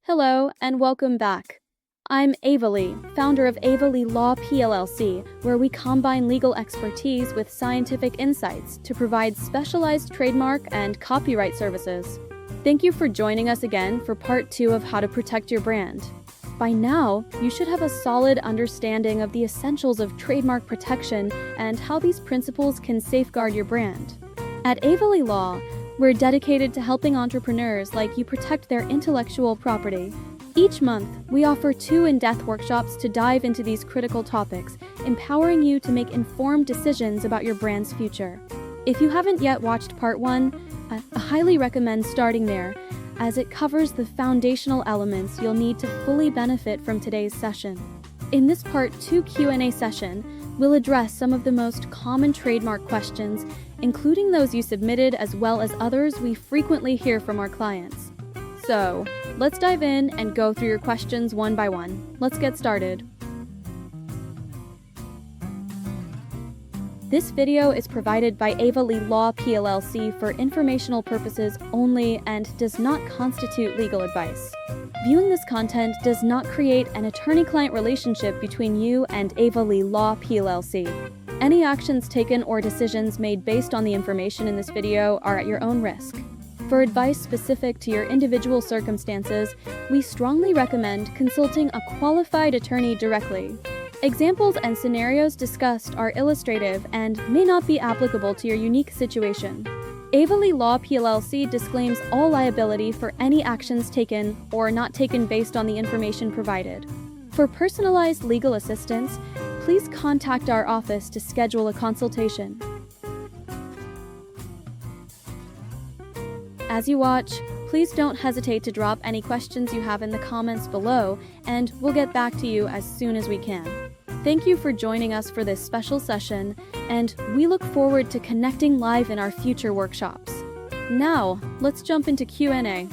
Hello, and welcome back. I'm Ava Lee, founder of Ava Lee Law PLLC, where we combine legal expertise with scientific insights to provide specialized trademark and copyright services. Thank you for joining us again for part 2 of How to Protect Your Brand. By now, you should have a solid understanding of the essentials of trademark protection and how these principles can safeguard your brand. At Ava Lee Law, we're dedicated to helping entrepreneurs like you protect their intellectual property. Each month, we offer 2 in-depth workshops to dive into these critical topics, empowering you to make informed decisions about your brand's future. If you haven't yet watched part 1, I highly recommend starting there, as it covers the foundational elements you'll need to fully benefit from today's session. In this part 2 Q&A session, we'll address some of the most common trademark questions, including those you submitted as well as others we frequently hear from our clients. So, let's dive in and go through your questions one by one. Let's get started. This video is provided by Ava Lee Law PLLC for informational purposes only and does not constitute legal advice. Viewing this content does not create an attorney-client relationship between you and Ava Lee Law PLLC. Any actions taken or decisions made based on the information in this video are at your own risk. For advice specific to your individual circumstances, we strongly recommend consulting a qualified attorney directly. Examples and scenarios discussed are illustrative and may not be applicable to your unique situation. Ava Lee Law PLLC disclaims all liability for any actions taken or not taken based on the information provided. For personalized legal assistance, please contact our office to schedule a consultation. As you watch, please don't hesitate to drop any questions you have in the comments below, and we'll get back to you as soon as we can. Thank you for joining us for this special session, and we look forward to connecting live in our future workshops. Now, let's jump into Q&A.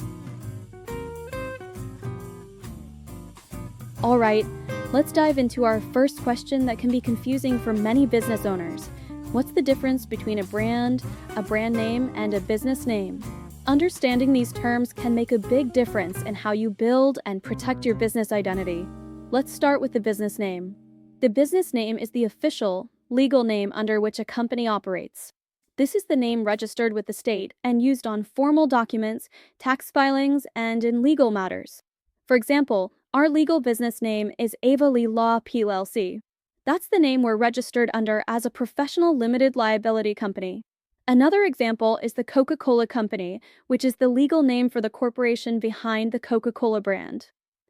All right, let's dive into our first question that can be confusing for many business owners. What's the difference between a brand name, and a business name? Understanding these terms can make a big difference in how you build and protect your business identity. Let's start with the business name. The business name is the official, legal name under which a company operates. This is the name registered with the state and used on formal documents, tax filings, and in legal matters. For example, our legal business name is Ava Lee Law PLLC. That's the name we're registered under as a professional limited liability company. Another example is the Coca-Cola Company, which is the legal name for the corporation behind the Coca-Cola brand.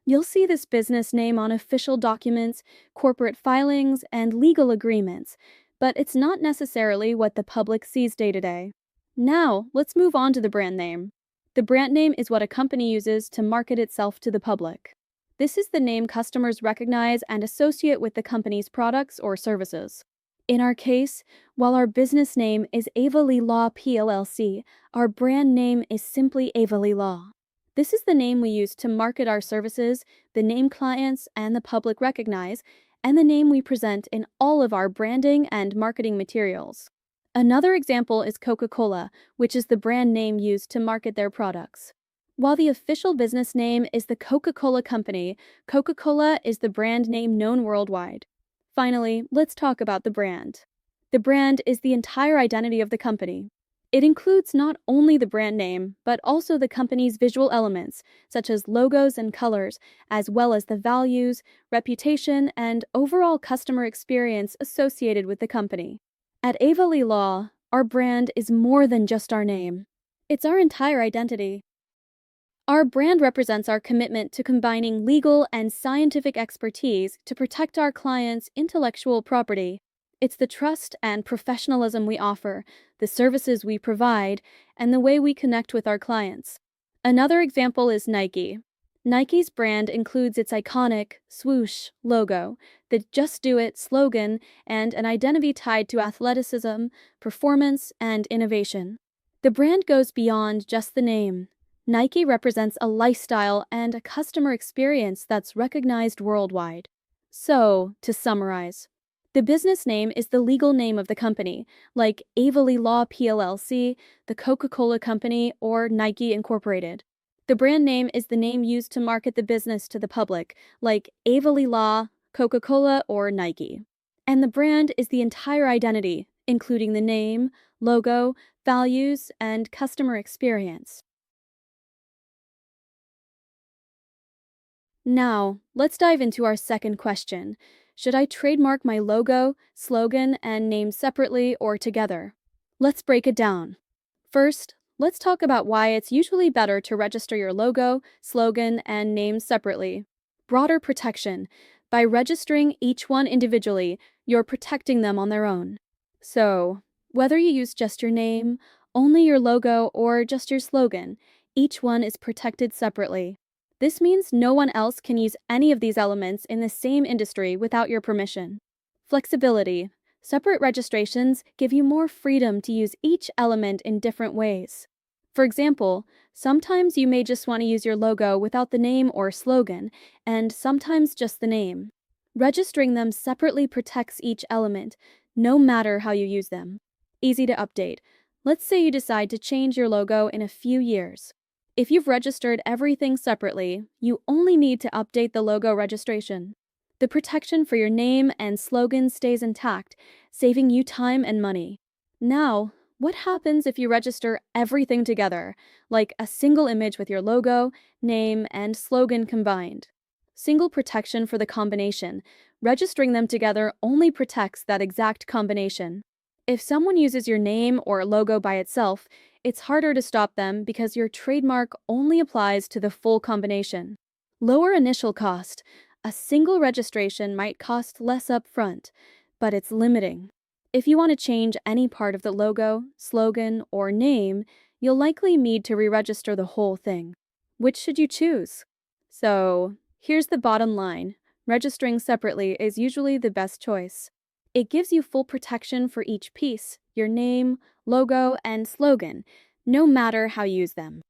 You'll see this business name on official documents, corporate filings, and legal agreements, but it's not necessarily what the public sees day to day. Now, let's move on to the brand name. The brand name is what a company uses to market itself to the public. This is the name customers recognize and associate with the company's products or services. In our case, while our business name is Ava Lee Law PLLC, our brand name is simply Ava Lee Law. This is the name we use to market our services, the name clients and the public recognize, and the name we present in all of our branding and marketing materials. Another example is Coca-Cola, which is the brand name used to market their products. While the official business name is the Coca-Cola Company, Coca-Cola is the brand name known worldwide. Finally, let's talk about the brand. The brand is the entire identity of the company. It includes not only the brand name, but also the company's visual elements, such as logos and colors, as well as the values, reputation, and overall customer experience associated with the company. At Ava Lee Law, our brand is more than just our name. It's our entire identity. Our brand represents our commitment to combining legal and scientific expertise to protect our clients' intellectual property. It's the trust and professionalism we offer, the services we provide, and the way we connect with our clients. Another example is Nike. Nike's brand includes its iconic swoosh logo, the Just Do It slogan, and an identity tied to athleticism, performance, and innovation. The brand goes beyond just the name. Nike represents a lifestyle and a customer experience that's recognized worldwide. So, to summarize, the business name is the legal name of the company, like Ava Lee Law PLLC, the Coca-Cola Company, or Nike Incorporated. The brand name is the name used to market the business to the public, like Avali Law, Coca-Cola, or Nike. And the brand is the entire identity, including the name, logo, values, and customer experience. Now, let's dive into our second question. Should I trademark my logo, slogan, and name separately or together? Let's break it down. First, let's talk about why it's usually better to register your logo, slogan, and name separately. Broader protection. By registering each one individually, you're protecting them on their own. So, whether you use just your name, only your logo, or just your slogan, each one is protected separately. This means no one else can use any of these elements in the same industry without your permission. Flexibility. Separate registrations give you more freedom to use each element in different ways. For example, sometimes you may just want to use your logo without the name or slogan, and sometimes just the name. Registering them separately protects each element, no matter how you use them. Easy to update. Let's say you decide to change your logo in a few years. If you've registered everything separately, you only need to update the logo registration. The protection for your name and slogan stays intact, saving you time and money. Now, what happens if you register everything together, like a single image with your logo, name, and slogan combined? Single protection for the combination. Registering them together only protects that exact combination. If someone uses your name or logo by itself, it's harder to stop them because your trademark only applies to the full combination. Lower initial cost. A single registration might cost less upfront, but it's limiting. If you want to change any part of the logo, slogan, or name, you'll likely need to re-register the whole thing. Which should you choose? So, here's the bottom line. Registering separately is usually the best choice. It gives you full protection for each piece, your name, logo, and slogan, no matter how you use them.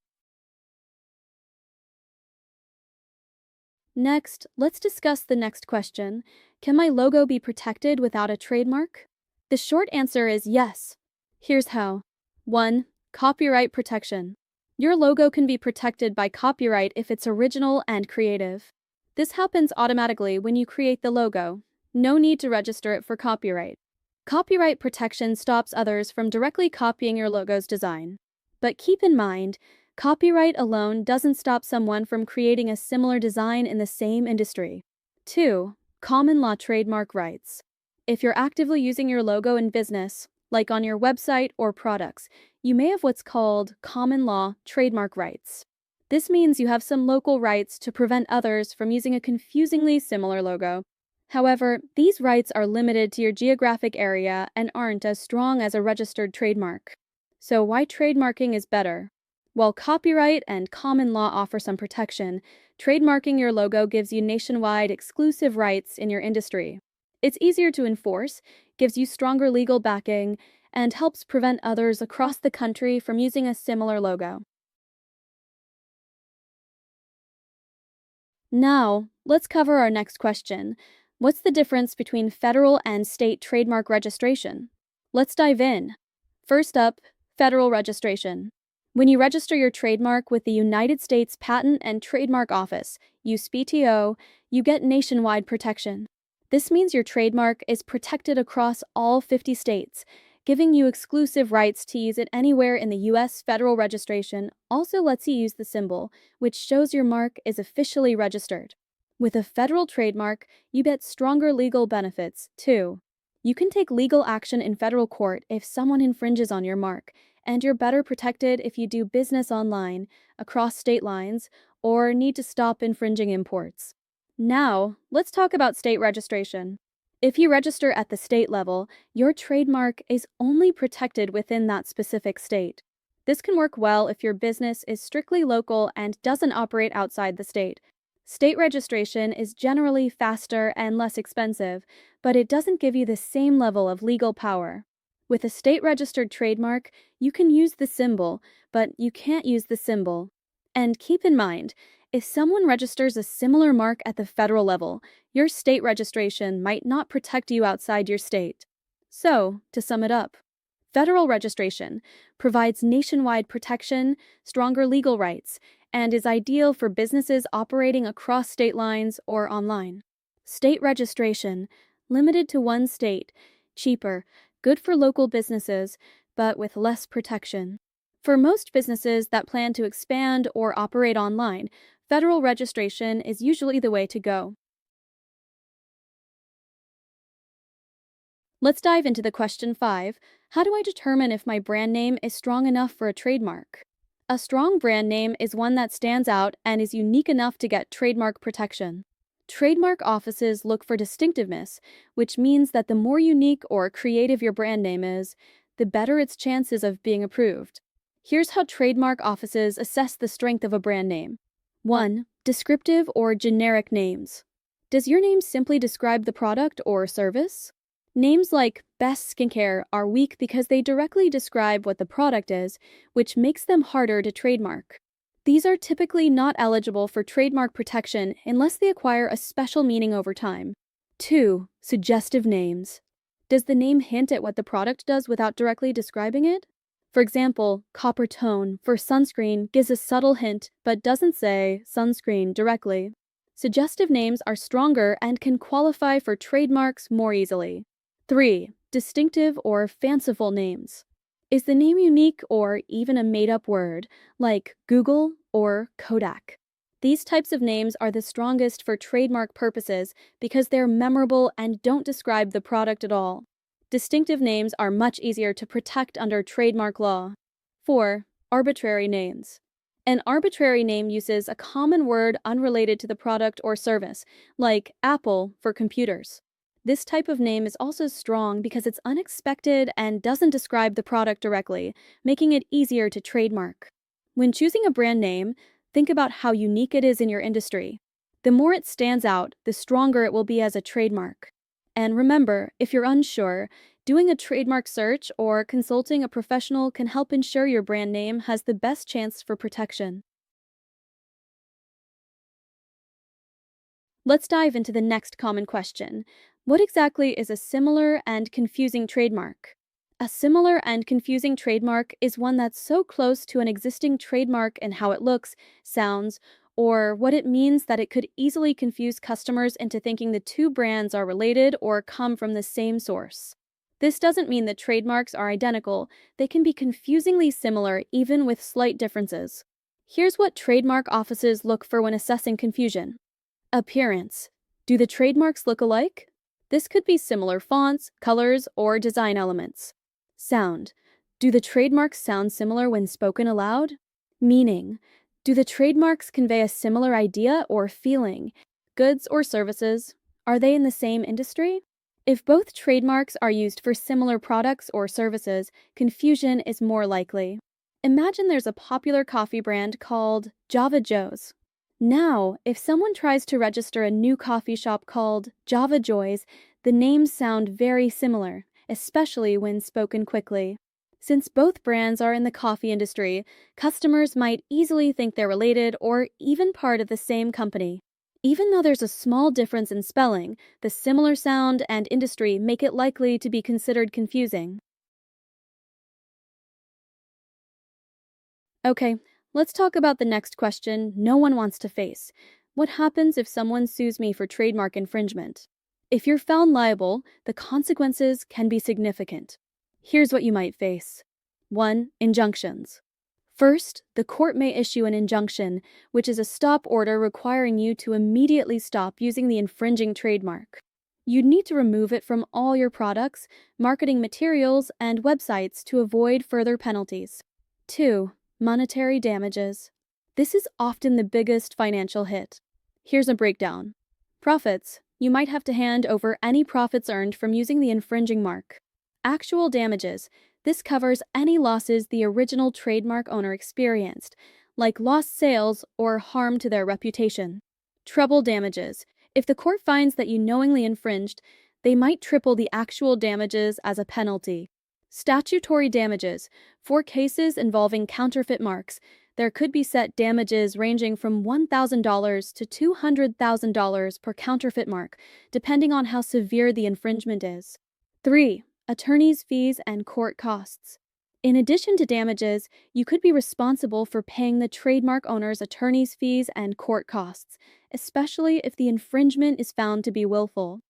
Next, let's discuss the next question. Can my logo be protected without a trademark? The short answer is yes. Here's how. 1. Copyright protection. Your logo can be protected by copyright if it's original and creative. This happens automatically when you create the logo. No need to register it for copyright. Copyright protection stops others from directly copying your logo's design. But keep in mind, copyright alone doesn't stop someone from creating a similar design in the same industry. 2. Common law trademark rights. If you're actively using your logo in business, like on your website or products, you may have what's called common law trademark rights. This means you have some local rights to prevent others from using a confusingly similar logo. However, these rights are limited to your geographic area and aren't as strong as a registered trademark. So why trademarking is better? While copyright and common law offer some protection, trademarking your logo gives you nationwide exclusive rights in your industry. It's easier to enforce, gives you stronger legal backing, and helps prevent others across the country from using a similar logo. Now, let's cover our next question. What's the difference between federal and state trademark registration? Let's dive in. First up, federal registration. When you register your trademark with the United States Patent and Trademark Office, USPTO, you get nationwide protection. This means your trademark is protected across all 50 states, giving you exclusive rights to use it anywhere in the U.S. federal registration. Also lets you use the symbol, which shows your mark is officially registered. With a federal trademark, you get stronger legal benefits, too. You can take legal action in federal court if someone infringes on your mark, and you're better protected if you do business online, across state lines, or need to stop infringing imports. Now, let's talk about state registration. If you register at the state level, your trademark is only protected within that specific state. This can work well if your business is strictly local and doesn't operate outside the state. State registration is generally faster and less expensive, but it doesn't give you the same level of legal power. With a state-registered trademark, you can use the symbol, but you can't use the symbol. And keep in mind, if someone registers a similar mark at the federal level, your state registration might not protect you outside your state. So, to sum it up, federal registration provides nationwide protection, stronger legal rights, and is ideal for businesses operating across state lines or online. State registration, limited to one state, cheaper, good for local businesses, but with less protection. For most businesses that plan to expand or operate online, federal registration is usually the way to go. Let's dive into the question 5. How do I determine if my brand name is strong enough for a trademark? A strong brand name is one that stands out and is unique enough to get trademark protection. Trademark offices look for distinctiveness, which means that the more unique or creative your brand name is, the better its chances of being approved. Here's how trademark offices assess the strength of a brand name. 1. Descriptive or generic names. Does your name simply describe the product or service? Names like Best Skincare are weak because they directly describe what the product is, which makes them harder to trademark. These are typically not eligible for trademark protection unless they acquire a special meaning over time. 2. Suggestive names. Does the name hint at what the product does without directly describing it? For example, Copper Tone for sunscreen gives a subtle hint but doesn't say sunscreen directly. Suggestive names are stronger and can qualify for trademarks more easily. 3. Distinctive or fanciful names. Is the name unique or even a made-up word, like Google or Kodak? These types of names are the strongest for trademark purposes because they're memorable and don't describe the product at all. Distinctive names are much easier to protect under trademark law. 4. Arbitrary names. An arbitrary name uses a common word unrelated to the product or service, like Apple for computers. This type of name is also strong because it's unexpected and doesn't describe the product directly, making it easier to trademark. When choosing a brand name, think about how unique it is in your industry. The more it stands out, the stronger it will be as a trademark. And remember, if you're unsure, doing a trademark search or consulting a professional can help ensure your brand name has the best chance for protection. Let's dive into the next common question. What exactly is a similar and confusing trademark? A similar and confusing trademark is one that's so close to an existing trademark in how it looks, sounds, or what it means that it could easily confuse customers into thinking the two brands are related or come from the same source. This doesn't mean that trademarks are identical. They can be confusingly similar even with slight differences. Here's what trademark offices look for when assessing confusion. Appearance. Do the trademarks look alike? This could be similar fonts, colors, or design elements. Sound. Do the trademarks sound similar when spoken aloud? Meaning. Do the trademarks convey a similar idea or feeling? Goods or services? Are they in the same industry? If both trademarks are used for similar products or services, confusion is more likely. Imagine there's a popular coffee brand called Java Joe's. Now, if someone tries to register a new coffee shop called Java Joy's, the names sound very similar, especially when spoken quickly. Since both brands are in the coffee industry, customers might easily think they're related or even part of the same company. Even though there's a small difference in spelling, the similar sound and industry make it likely to be considered confusing. Okay, let's talk about the next question no one wants to face. What happens if someone sues me for trademark infringement? If you're found liable, the consequences can be significant. Here's what you might face. 1. Injunctions. First, the court may issue an injunction, which is a stop order requiring you to immediately stop using the infringing trademark. You'd need to remove it from all your products, marketing materials, and websites to avoid further penalties. 2. Monetary damages. This is often the biggest financial hit. Here's a breakdown. Profits. You might have to hand over any profits earned from using the infringing mark. Actual damages. This covers any losses the original trademark owner experienced, like lost sales or harm to their reputation. Treble damages. If the court finds that you knowingly infringed, they might triple the actual damages as a penalty. Statutory damages. For cases involving counterfeit marks, there could be set damages ranging from $1,000 to $200,000 per counterfeit mark, depending on how severe the infringement is. 3. Attorney's fees and court costs. In addition to damages, you could be responsible for paying the trademark owner's attorney's fees and court costs, especially if the infringement is found to be willful.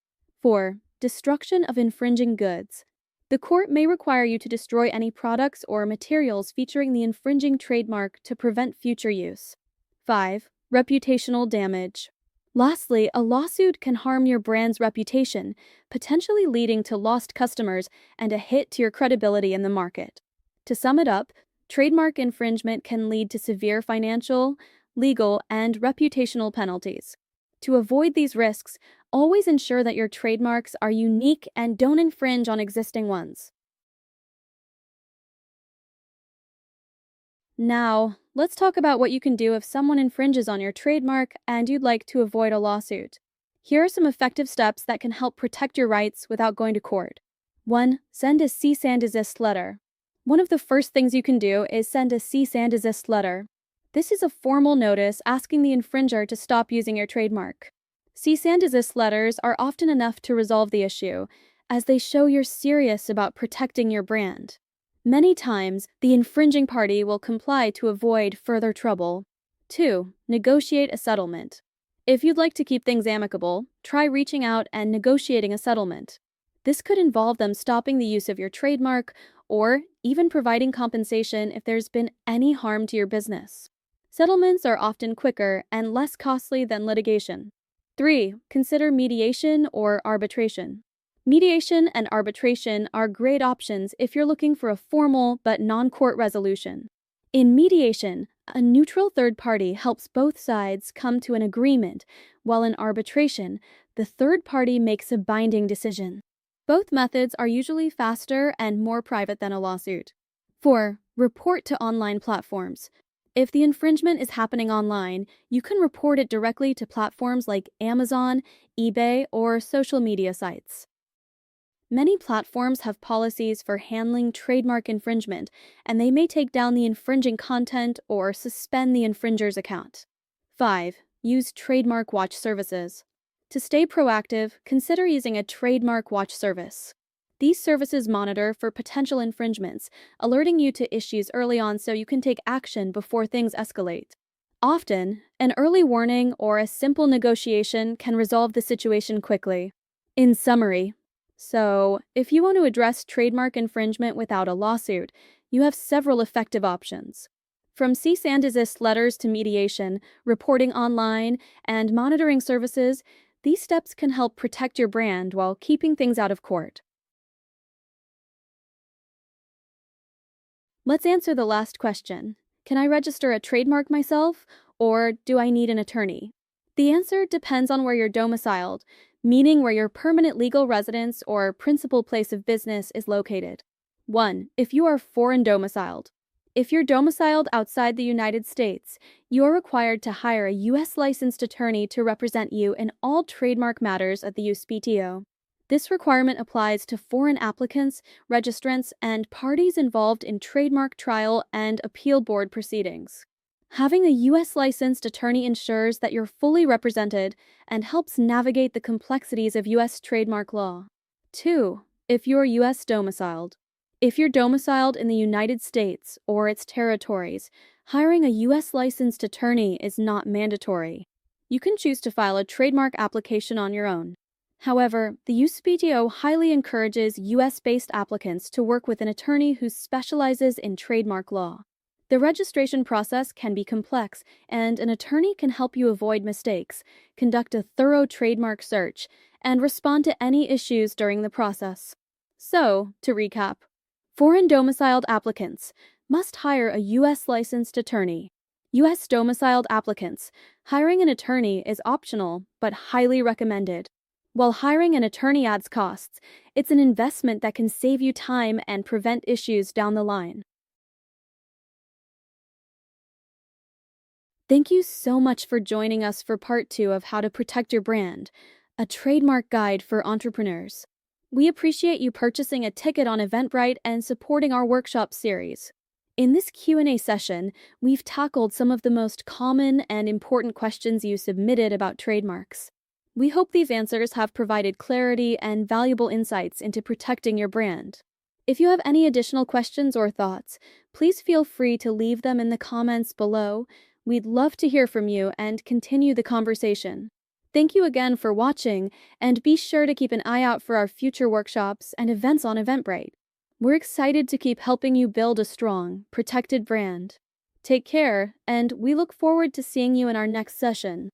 4. Destruction of infringing goods. The court may require you to destroy any products or materials featuring the infringing trademark to prevent future use. 5. Reputational damage. Lastly, a lawsuit can harm your brand's reputation, potentially leading to lost customers and a hit to your credibility in the market. To sum it up, trademark infringement can lead to severe financial, legal, and reputational penalties. To avoid these risks, always ensure that your trademarks are unique and don't infringe on existing ones. Now, let's talk about what you can do if someone infringes on your trademark and you'd like to avoid a lawsuit. Here are some effective steps that can help protect your rights without going to court. 1. Send a cease and desist letter. One of the first things you can do is send a cease and desist letter. This is a formal notice asking the infringer to stop using your trademark. Cease and desist letters are often enough to resolve the issue, as they show you're serious about protecting your brand. Many times, the infringing party will comply to avoid further trouble. 2. Negotiate a settlement. If you'd like to keep things amicable, try reaching out and negotiating a settlement. This could involve them stopping the use of your trademark or even providing compensation if there's been any harm to your business. Settlements are often quicker and less costly than litigation. 3. Consider mediation or arbitration. Mediation and arbitration are great options if you're looking for a formal but non-court resolution. In mediation, a neutral third party helps both sides come to an agreement, while in arbitration, the third party makes a binding decision. Both methods are usually faster and more private than a lawsuit. 4. Report to online platforms. If the infringement is happening online, you can report it directly to platforms like Amazon, eBay, or social media sites. Many platforms have policies for handling trademark infringement, and they may take down the infringing content or suspend the infringer's account. 5. Use trademark watch services. To stay proactive, consider using a trademark watch service. These services monitor for potential infringements, alerting you to issues early on so you can take action before things escalate. Often, an early warning or a simple negotiation can resolve the situation quickly. In summary, if you want to address trademark infringement without a lawsuit, you have several effective options. From cease and desist letters to mediation, reporting online, and monitoring services, these steps can help protect your brand while keeping things out of court. Let's answer the last question. Can I register a trademark myself, or do I need an attorney? The answer depends on where you're domiciled, meaning where your permanent legal residence or principal place of business is located. 1. If you are foreign domiciled. If you're domiciled outside the United States, you are required to hire a U.S. licensed attorney to represent you in all trademark matters at the USPTO. This requirement applies to foreign applicants, registrants, and parties involved in trademark trial and appeal board proceedings. Having a U.S. licensed attorney ensures that you're fully represented and helps navigate the complexities of U.S. trademark law. 2. If you're U.S. domiciled. If you're domiciled in the United States or its territories, hiring a U.S. licensed attorney is not mandatory. You can choose to file a trademark application on your own. However, the USPTO highly encourages U.S.-based applicants to work with an attorney who specializes in trademark law. The registration process can be complex, and an attorney can help you avoid mistakes, conduct a thorough trademark search, and respond to any issues during the process. So, to recap, foreign domiciled applicants must hire a U.S. licensed attorney. U.S. domiciled applicants, hiring an attorney is optional but highly recommended. While hiring an attorney adds costs, it's an investment that can save you time and prevent issues down the line. Thank you so much for joining us for part 2 of How to Protect Your Brand, a trademark guide for entrepreneurs. We appreciate you purchasing a ticket on Eventbrite and supporting our workshop series. In this Q&A session, we've tackled some of the most common and important questions you submitted about trademarks. We hope these answers have provided clarity and valuable insights into protecting your brand. If you have any additional questions or thoughts, please feel free to leave them in the comments below. We'd love to hear from you and continue the conversation. Thank you again for watching, and be sure to keep an eye out for our future workshops and events on Eventbrite. We're excited to keep helping you build a strong, protected brand. Take care, and we look forward to seeing you in our next session.